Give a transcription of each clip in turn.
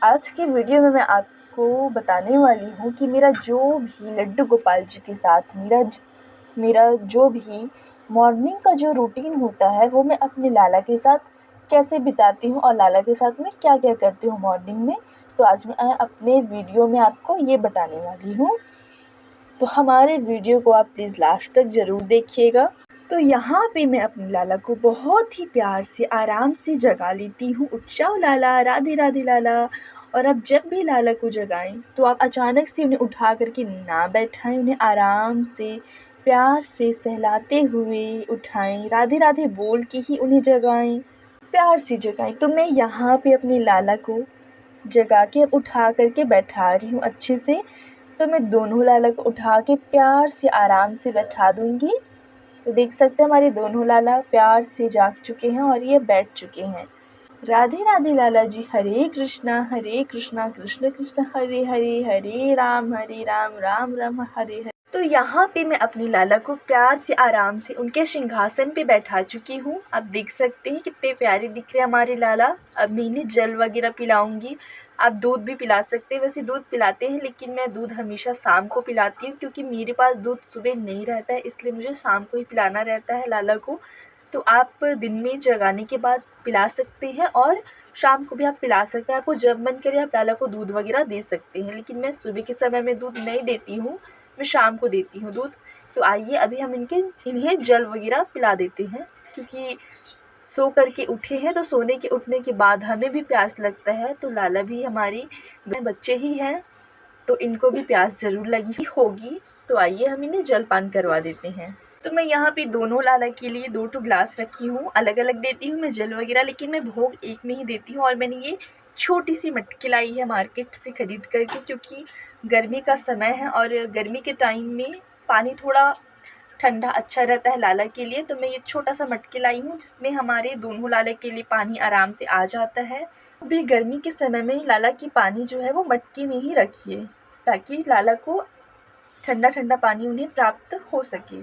आज की वीडियो में मैं आपको बताने वाली हूँ कि मेरा जो भी लड्डू गोपाल जी के साथ मेरा जो भी मॉर्निंग का जो रूटीन होता है वो मैं अपने लाला के साथ कैसे बिताती हूँ और लाला के साथ मैं क्या-क्या करती हूँ मॉर्निंग में। तो आज मैं अपने वीडियो में आपको ये बताने वाली हूँ। तो हमारे वीडियो को आप प्लीज़ लास्ट तक ज़रूर देखिएगा। तो यहाँ पे मैं अपने लाला को बहुत ही प्यार से आराम से जगा लेती हूँ। उठ जाओ लाला, राधे राधे लाला। और आप जब भी लाला को जगाएं तो आप अचानक से उन्हें उठा करके ना बैठाएं, उन्हें आराम से प्यार से सहलाते हुए उठाएं, राधे राधे बोल के ही उन्हें जगाएं, प्यार से जगाएं। तो मैं यहाँ पे अपने लाला को जगा के उठा करके बैठा रही हूँ अच्छे से। तो मैं दोनों लाला को उठा के प्यार से आराम से बैठा दूँगी। तो देख सकते हैं हमारे दोनों लाला प्यार से जाग चुके हैं और ये बैठ चुके हैं। राधे राधे लाला जी, हरे कृष्णा कृष्ण कृष्ण हरे हरे, हरे राम राम राम हरे हरे। तो यहाँ पे मैं अपनी लाला को प्यार से आराम से उनके सिंहासन पे बैठा चुकी हूँ। आप देख सकते हैं कितने प्यारे दिख रहे हैं हमारे लाला। अब मैं इन्हें जल वगैरह पिलाऊंगी। आप दूध भी पिला सकते हैं, वैसे दूध पिलाते हैं लेकिन मैं दूध हमेशा शाम को पिलाती हूँ क्योंकि मेरे पास दूध सुबह नहीं रहता है, इसलिए मुझे शाम को ही पिलाना रहता है लाला को। तो आप दिन में जगाने के बाद पिला सकते हैं और शाम को भी आप पिला सकते हैं। आपको जब मन करे आप लाला को दूध वगैरह दे सकते हैं, लेकिन मैं सुबह के समय में दूध नहीं देती हूँ, मैं शाम को देती हूँ दूध। तो आइए अभी हम इन्हें जल वगैरह पिला देते हैं क्योंकि सो करके उठे हैं, तो सोने के उठने के बाद हमें भी प्यास लगता है। तो लाला भी हमारी बच्चे ही हैं, तो इनको भी प्यास ज़रूर लगी होगी। तो आइए हम इन्हें जलपान करवा देते हैं। तो मैं यहाँ पे दोनों लाला के लिए 2 ग्लास रखी हूँ, अलग अलग देती हूँ मैं जल वगैरह, लेकिन मैं भोग एक में ही देती हूँ। और मैंने ये छोटी सी मटकी लाई है मार्केट से ख़रीद करके, क्योंकि गर्मी का समय है और गर्मी के टाइम में पानी थोड़ा ठंडा अच्छा रहता है लाला के लिए। तो मैं ये छोटा सा मटकी लाई हूँ जिसमें हमारे दोनों लाला के लिए पानी आराम से आ जाता है। अभी गर्मी के समय में लाला की पानी जो है वो मटकी में ही रखिए ताकि लाला को ठंडा ठंडा पानी उन्हें प्राप्त हो सके।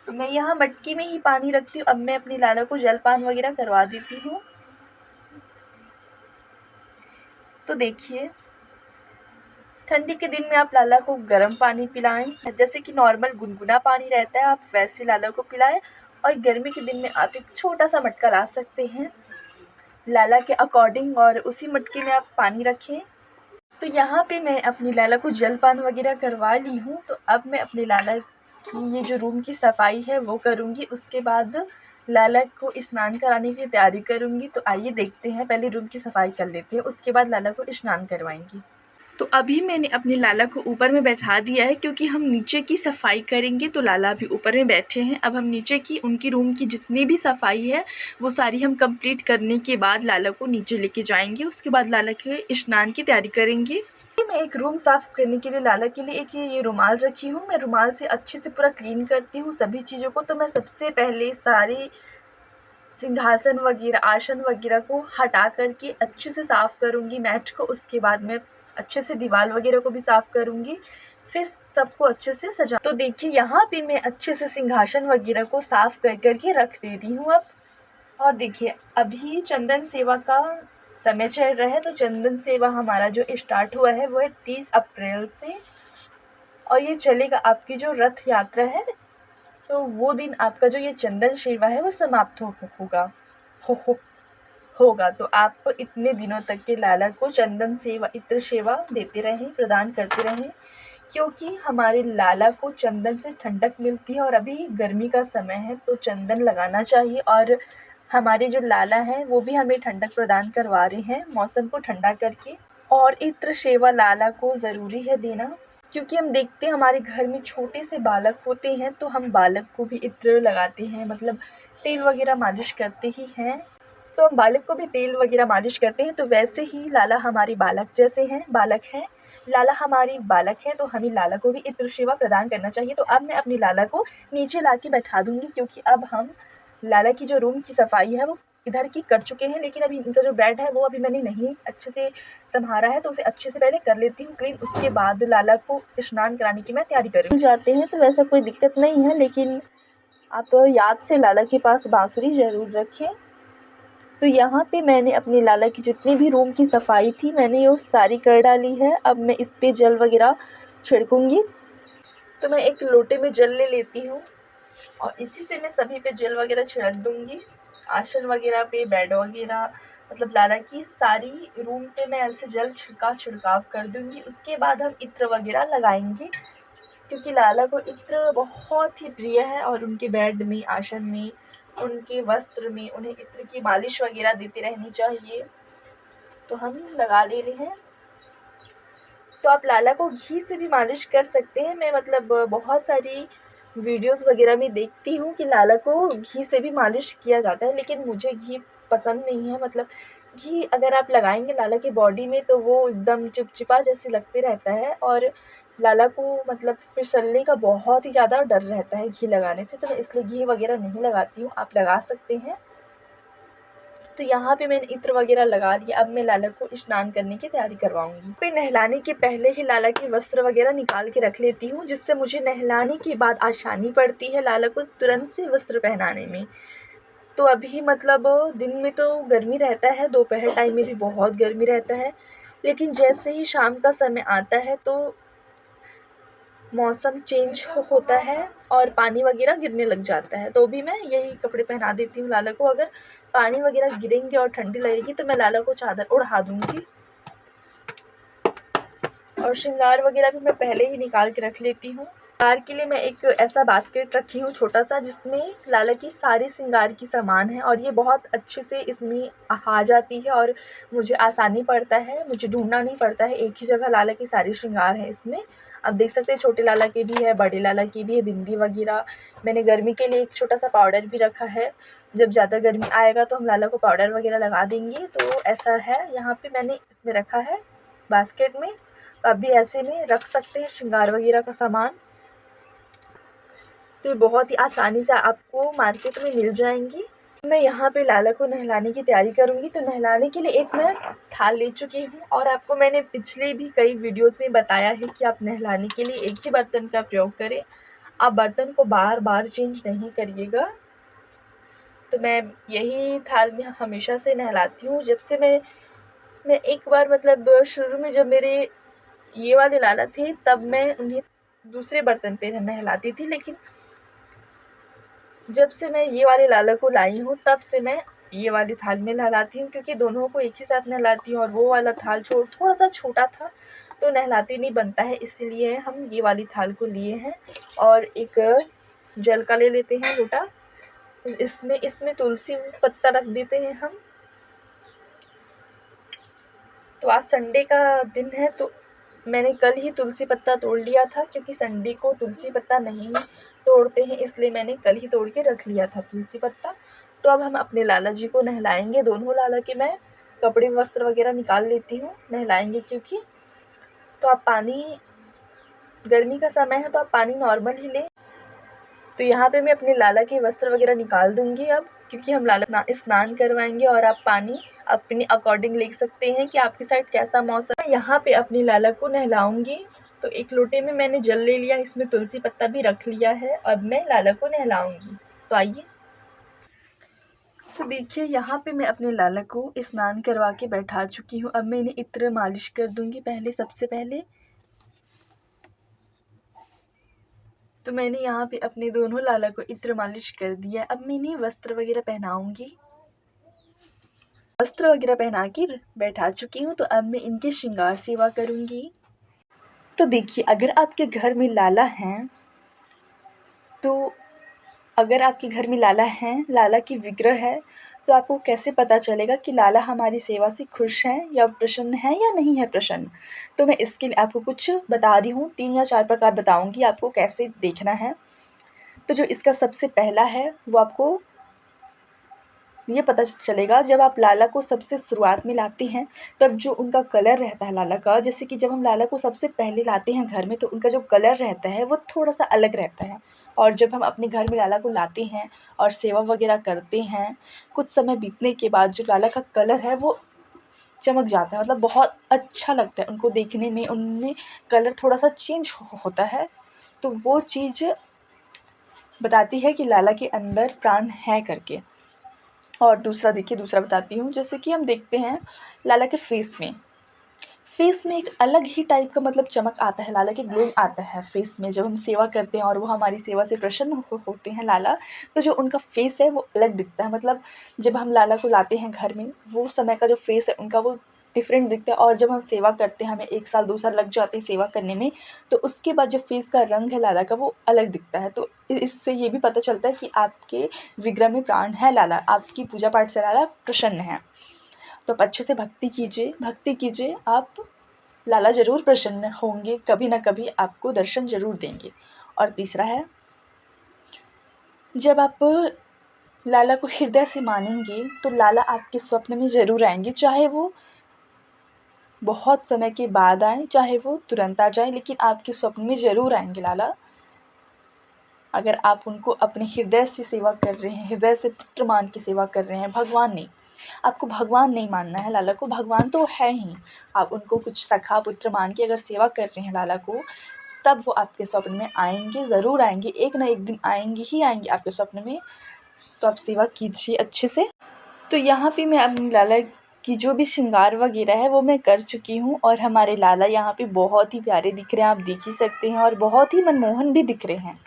तो मैं यहाँ मटकी में ही पानी रखती हूँ। अब मैं अपनी लाला को जलपान वगैरह करवा देती हूँ। तो देखिए, ठंडी के दिन में आप लाला को गर्म पानी पिलाएं, जैसे कि नॉर्मल गुनगुना पानी रहता है आप वैसे लाला को पिलाएं। और गर्मी के दिन में आप एक छोटा सा मटका ला सकते हैं लाला के अकॉर्डिंग और उसी मटके में आप पानी रखें। तो यहाँ पे मैं अपनी लाला को जलपान वगैरह करवा ली हूँ। तो अब मैं अपने लाला की ये जो रूम की सफाई है वो करूँगी, उसके बाद लाला को स्नान कराने की तैयारी करूँगी। तो आइए देखते हैं, पहले रूम की सफाई कर लेते हैं, उसके बाद लाला को स्नान करवाएंगी। तो अभी मैंने अपने लाला को ऊपर में बैठा दिया है क्योंकि हम नीचे की सफाई करेंगे। तो लाला अभी ऊपर में बैठे हैं। अब हम नीचे की उनकी रूम की जितनी भी सफाई है वो सारी हम कंप्लीट करने के बाद लाला को नीचे लेके जाएंगे। उसके बाद लाला के स्नान की तैयारी करेंगे। मैं एक रूम साफ़ करने के लिए लाला के लिए एक ये रुमाल रखी हूँ। मैं रुमाल से अच्छे से पूरा क्लीन करती हूँ सभी चीज़ों को। तो मैं सबसे पहले सारे सिंहासन वगैरह आसन वगैरह को हटा करके अच्छे से साफ़ करूँगी मैट को। उसके बाद मैं अच्छे से दीवार वगैरह को भी साफ़ करूँगी, फिर सबको अच्छे से सजा। तो देखिए यहाँ पे मैं अच्छे से सिंहासन वगैरह को साफ़ कर करके रख देती हूँ अब। और देखिए अभी चंदन सेवा का समय चल रहा है। तो चंदन सेवा हमारा जो स्टार्ट हुआ है वो है 30 अप्रैल से, और ये चलेगा आपकी जो रथ यात्रा है। तो वो दिन आपका जो ये चंदन सेवा है वो समाप्त होगा होगा। तो आप इतने दिनों तक के लाला को चंदन सेवा इत्र सेवा देते रहें, प्रदान करते रहें, क्योंकि हमारे लाला को चंदन से ठंडक मिलती है। और अभी गर्मी का समय है तो चंदन लगाना चाहिए। और हमारे जो लाला हैं वो भी हमें ठंडक प्रदान करवा रहे हैं मौसम को ठंडा करके। और इत्र सेवा लाला को ज़रूरी है देना, क्योंकि हम देखते हैं हमारे घर में छोटे से बालक होते हैं तो हम बालक को भी इत्र लगाते हैं, मतलब तेल वगैरह मालिश करते ही हैं। तो हम बालक को भी तेल वगैरह मालिश करते हैं। तो वैसे ही लाला हमारे बालक जैसे हैं, बालक हैं, लाला हमारी बालक है, तो हमें लाला को भी इत्र सेवा प्रदान करना चाहिए। तो अब मैं अपनी लाला को नीचे ला के बैठा दूँगी, क्योंकि अब हम लाला की जो रूम की सफाई है वो इधर की कर चुके हैं, लेकिन अभी इनका जो बेड है वो अभी मैंने नहीं अच्छे से संभाला है। तो उसे अच्छे से पहले कर लेती हूँ क्लीन, उसके बाद लाला को स्नान कराने की मैं तैयारी करूँगी। जाते हैं तो वैसा कोई दिक्कत नहीं है, लेकिन आप याद से लाला के पास बांसुरी ज़रूर रखें। तो यहाँ पे मैंने अपने लाला की जितनी भी रूम की सफाई थी मैंने वो सारी कर डाली है। अब मैं इस पे जल वगैरह छिड़कूँगी। तो मैं एक लोटे में जल ले लेती हूँ और इसी से मैं सभी पे जल वगैरह छिड़क दूँगी। आसन वगैरह पे, बेड वगैरह, मतलब लाला की सारी रूम पे मैं ऐसे जल छिड़काव कर दूँगी। उसके बाद हम इत्र वगैरह लगाएंगे, क्योंकि लाला को इत्र बहुत ही प्रिय है और उनके बेड में, आसन में, उनके वस्त्र में उन्हें इत्र की मालिश वगैरह देती रहनी चाहिए। तो हम लगा ले रहे हैं। तो आप लाला को घी से भी मालिश कर सकते हैं। मैं मतलब बहुत सारी वीडियोस वगैरह में देखती हूँ कि लाला को घी से भी मालिश किया जाता है, लेकिन मुझे घी पसंद नहीं है। मतलब घी अगर आप लगाएंगे लाला की बॉडी में तो वो एकदम चिपचिपा जैसे लगते रहता है और लाला को मतलब फिसलने का बहुत ही ज़्यादा डर रहता है घी लगाने से। तो मैं इसलिए घी वगैरह नहीं लगाती हूँ, आप लगा सकते हैं। तो यहाँ पे मैंने इत्र वगैरह लगा दिया। अब मैं लाला को स्नान करने की तैयारी करवाऊंगी। पे नहलाने के पहले ही लाला के वस्त्र वगैरह निकाल के रख लेती हूँ, जिससे मुझे नहलाने के बाद आसानी पड़ती है लाला को तुरंत से वस्त्र पहनाने में। तो अभी मतलब दिन में तो गर्मी रहता है, दोपहर टाइम में भी बहुत गर्मी रहता है, लेकिन जैसे ही शाम का समय आता है तो मौसम चेंज होता है और पानी वगैरह गिरने लग जाता है, तो भी मैं यही कपड़े पहना देती हूँ लाला को। अगर पानी वगैरह गिरेंगे और ठंडी लगेगी तो मैं लाला को चादर ओढ़ा दूँगी। और श्रृंगार वगैरह भी मैं पहले ही निकाल के रख लेती हूँ। श्रृंगार के लिए मैं एक ऐसा बास्केट रखी हूँ छोटा सा, जिसमें लाला की सारी श्रृंगार की सामान है और ये बहुत अच्छे से इसमें आ जाती है और मुझे आसानी पड़ता है, मुझे ढूंढना नहीं पड़ता है। एक ही जगह लाला की सारी श्रृंगार है इसमें। आप देख सकते हैं छोटे लाला की भी है, बड़े लाला की भी है, बिंदी वगैरह। मैंने गर्मी के लिए एक छोटा सा पाउडर भी रखा है, जब ज़्यादा गर्मी आएगा तो हम लाला को पाउडर वगैरह लगा देंगे। तो ऐसा है, यहाँ पे मैंने इसमें रखा है बास्केट में। आप भी ऐसे में रख सकते हैं श्रृंगार वगैरह का सामान। तो ये बहुत ही आसानी से आपको मार्केट में मिल जाएंगी। मैं यहाँ पे लाला को नहलाने की तैयारी करूँगी। तो नहलाने के लिए एक मैं थाल ले चुकी हूँ और आपको मैंने पिछले भी कई वीडियोस में बताया है कि आप नहलाने के लिए एक ही बर्तन का प्रयोग करें, आप बर्तन को बार बार चेंज नहीं करिएगा। तो मैं यही थाल में हमेशा से नहलाती हूँ। जब से मैं एक बार मतलब शुरू में जब मेरे ये वाले लाला थे तब मैं उन्हें दूसरे बर्तन पे नहलाती थी, लेकिन जब से मैं ये वाले लाला को लाई हूँ तब से मैं ये वाली थाल में नहलाती हूँ, क्योंकि दोनों को एक ही साथ नहलाती हूँ और वो वाला थाल थोड़ा सा छोटा था तो नहलाती नहीं बनता है, इसीलिए हम ये वाली थाल को लिए हैं। और एक जल का ले लेते हैं लोटा, इसमें तुलसी पत्ता रख देते हैं हम। तो आज संडे का दिन है तो मैंने कल ही तुलसी पत्ता तोड़ लिया था, क्योंकि संडे को तुलसी पत्ता नहीं तोड़ते हैं, इसलिए मैंने कल ही तोड़ के रख लिया था तुलसी पत्ता। तो अब हम अपने लाला जी को नहलाएंगे। दोनों लाला के मैं कपड़े वस्त्र वगैरह निकाल लेती हूँ, नहलाएंगे क्योंकि। तो आप पानी, गर्मी का समय है तो आप पानी नॉर्मल ही लें। तो यहाँ पे मैं अपने लाला के वस्त्र वगैरह निकाल दूँगी अब, क्योंकि हम लाला स्नान करवाएंगे। और आप पानी अपने अकॉर्डिंग ले सकते हैं कि आपकी साइड कैसा मौसम है। यहाँ पे अपने लाला को नहलाऊंगी। तो एक लोटे में मैंने जल ले लिया, इसमें तुलसी पत्ता भी रख लिया है। अब मैं लाला को नहलाऊंगी। तो आइए। तो देखिए यहाँ पे मैं अपने लाला को स्नान करवा के बैठा चुकी हूँ। अब मैं इन्हें इत्र मालिश कर दूँगी सबसे पहले। तो मैंने यहाँ पे अपने दोनों लाला को इत्र मालिश कर दिया। अब मैं इन्हें वस्त्र वगैरह पहनाऊंगी। वस्त्र वगैरह पहना कर बैठा चुकी हूँ। तो अब मैं इनकी श्रृंगार सेवा करूँगी। तो देखिए, अगर आपके घर में लाला हैं तो लाला की विग्रह है, तो आपको कैसे पता चलेगा कि लाला हमारी सेवा से खुश हैं या प्रसन्न है या नहीं है प्रसन्न। तो मैं इसके लिए आपको कुछ बता रही हूँ, 3 या 4 प्रकार बताऊँगी आपको कैसे देखना है। तो जो इसका सबसे पहला है वो आपको ये पता चलेगा जब आप लाला को सबसे शुरुआत में लाते हैं, तब जो उनका कलर रहता है लाला का, जैसे कि जब हम लाला को सबसे पहले लाते हैं घर में तो उनका जो कलर रहता है वो थोड़ा सा अलग रहता है। और जब हम अपने घर में लाला को लाते हैं और सेवा वगैरह करते हैं, कुछ समय बीतने के बाद जो लाला का कलर है वो चमक जाता है, मतलब बहुत अच्छा लगता है उनको देखने में, उनमें कलर थोड़ा सा चेंज होता है। तो वो चीज़ बताती है कि लाला के अंदर प्राण है करके। और दूसरा देखिए, दूसरा बताती हूँ। जैसे कि हम देखते हैं लाला के फेस में एक अलग ही टाइप का मतलब चमक आता है, लाला के ग्लो आता है फेस में। जब हम सेवा करते हैं और वो हमारी सेवा से प्रसन्न होते हैं लाला, तो जो उनका फेस है वो अलग दिखता है। मतलब जब हम लाला को लाते हैं घर में, वो समय का जो फेस है उनका वो डिफरेंट दिखता है। और जब हम सेवा करते हैं, हमें 1 साल 2 साल लग जाते हैं सेवा करने में, तो उसके बाद जो फेस का रंग है लाला का वो अलग दिखता है। तो इससे ये भी पता चलता है कि आपके विग्रह में प्राण है लाला, आपकी पूजा पाठ से लाला प्रसन्न है। तो आप अच्छे से भक्ति कीजिए, आप लाला ज़रूर प्रसन्न होंगे, कभी ना कभी आपको दर्शन ज़रूर देंगे। और तीसरा है, जब आप लाला को हृदय से मानेंगे तो लाला आपके स्वप्न में ज़रूर आएंगे, चाहे वो बहुत समय के बाद आए, चाहे वो तुरंत आ जाए, लेकिन आपके स्वप्न में ज़रूर आएंगे लाला। अगर आप उनको अपने हृदय से सेवा कर रहे हैं, हृदय से पुत्र मान के सेवा कर रहे हैं, भगवान नहीं, आपको भगवान नहीं मानना है लाला को, भगवान तो है ही, आप उनको कुछ सखा पुत्र मान के अगर सेवा कर रहे हैं लाला को, तब वो आपके स्वप्न में आएंगे, ज़रूर आएंगे, एक ना एक दिन आएंगे ही आएंगे आपके स्वप्न में। तो आप सेवा कीजिए अच्छे से। तो यहाँ पे मैं अपनी लाला की जो भी श्रृंगार वगैरह है वो मैं कर चुकी हूँ, और हमारे लाला यहाँ पे बहुत ही प्यारे दिख रहे हैं, आप देख ही सकते हैं, और बहुत ही मनमोहन भी दिख रहे हैं।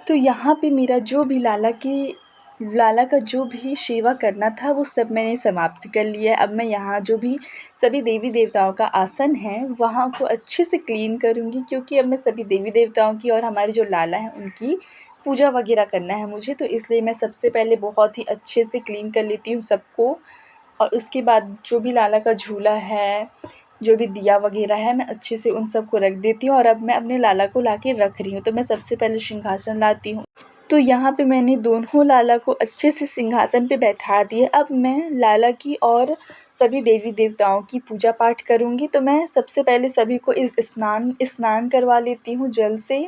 तो यहाँ पे मेरा जो भी लाला का जो भी सेवा करना था वो सब मैंने समाप्त कर लिया है। अब मैं यहाँ जो भी सभी देवी देवताओं का आसन है वहाँ को अच्छे से क्लीन करूँगी, क्योंकि अब मैं सभी देवी देवताओं की और हमारे जो लाला हैं उनकी पूजा वगैरह करना है मुझे। तो इसलिए मैं सबसे पहले बहुत ही अच्छे से क्लीन कर लेती हूँ सबको, और उसके बाद जो भी लाला का झूला है, जो भी दिया वगैरह है, मैं अच्छे से उन सब को रख देती हूँ। और अब मैं अपने लाला को ला के रख रही हूँ। तो मैं सबसे पहले सिंहासन लाती हूँ। तो यहाँ पे मैंने दोनों लाला को अच्छे से सिंहासन पे बैठा दिया। अब मैं लाला की और सभी देवी देवताओं की पूजा पाठ करूँगी। तो मैं सबसे पहले सभी को स्नान करवा लेती हूँ जल से।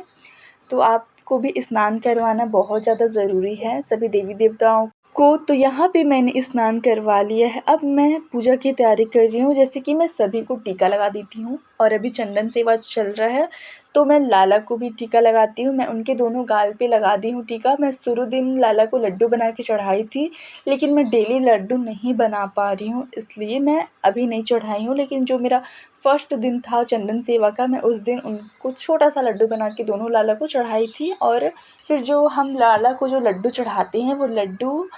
तो आपको भी स्नान करवाना बहुत ज़्यादा ज़रूरी है सभी देवी देवताओं को। तो यहाँ पे मैंने स्नान करवा लिया है। अब मैं पूजा की तैयारी कर रही हूँ। जैसे कि मैं सभी को टीका लगा देती हूँ, और अभी चंदन सेवा चल रहा है तो मैं लाला को भी टीका लगाती हूँ। मैं उनके दोनों गाल पे लगा दी हूँ टीका। मैं शुरू दिन लाला को लड्डू बना के चढ़ाई थी, लेकिन मैं डेली लड्डू नहीं बना पा रही हूँ, इसलिए मैं अभी नहीं चढ़ाई हूँ। लेकिन जो मेरा फर्स्ट दिन था चंदन सेवा का, मैं उस दिन उनको छोटा सा लड्डू बना के दोनों लाला को चढ़ाई थी। और फिर जो हम लाला को जो लड्डू चढ़ाते हैं वो लड्डू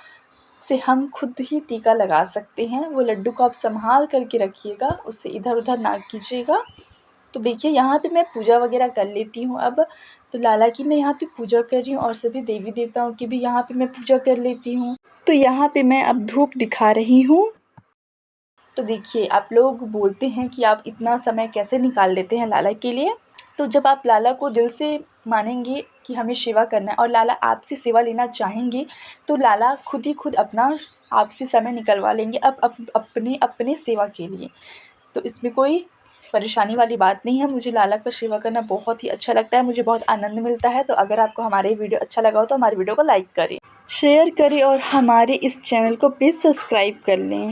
से हम खुद ही टीका लगा सकते हैं। वो लड्डू को आप संभाल करके रखिएगा, उससे इधर उधर ना कीजिएगा। तो देखिए यहाँ पे मैं पूजा वगैरह कर लेती हूँ अब। तो लाला की मैं यहाँ पे पूजा कर रही हूँ, और सभी देवी देवताओं की भी यहाँ पे मैं पूजा कर लेती हूँ। तो यहाँ पे मैं अब धूप दिखा रही हूँ। तो देखिए, आप लोग बोलते हैं कि आप इतना समय कैसे निकाल लेते हैं लाला के लिए। तो जब आप लाला को दिल से मानेंगे कि हमें सेवा करना है, और लाला आपसे सेवा लेना चाहेंगे, तो लाला खुद ही खुद अपना आपसे समय निकलवा लेंगे अपने सेवा के लिए। तो इसमें कोई परेशानी वाली बात नहीं है। मुझे लाला का सेवा करना बहुत ही अच्छा लगता है, मुझे बहुत आनंद मिलता है। तो अगर आपको हमारे वीडियो अच्छा लगा हो तो हमारे वीडियो को लाइक करें, शेयर करें, और हमारे इस चैनल को प्लीज़ सब्सक्राइब कर लें।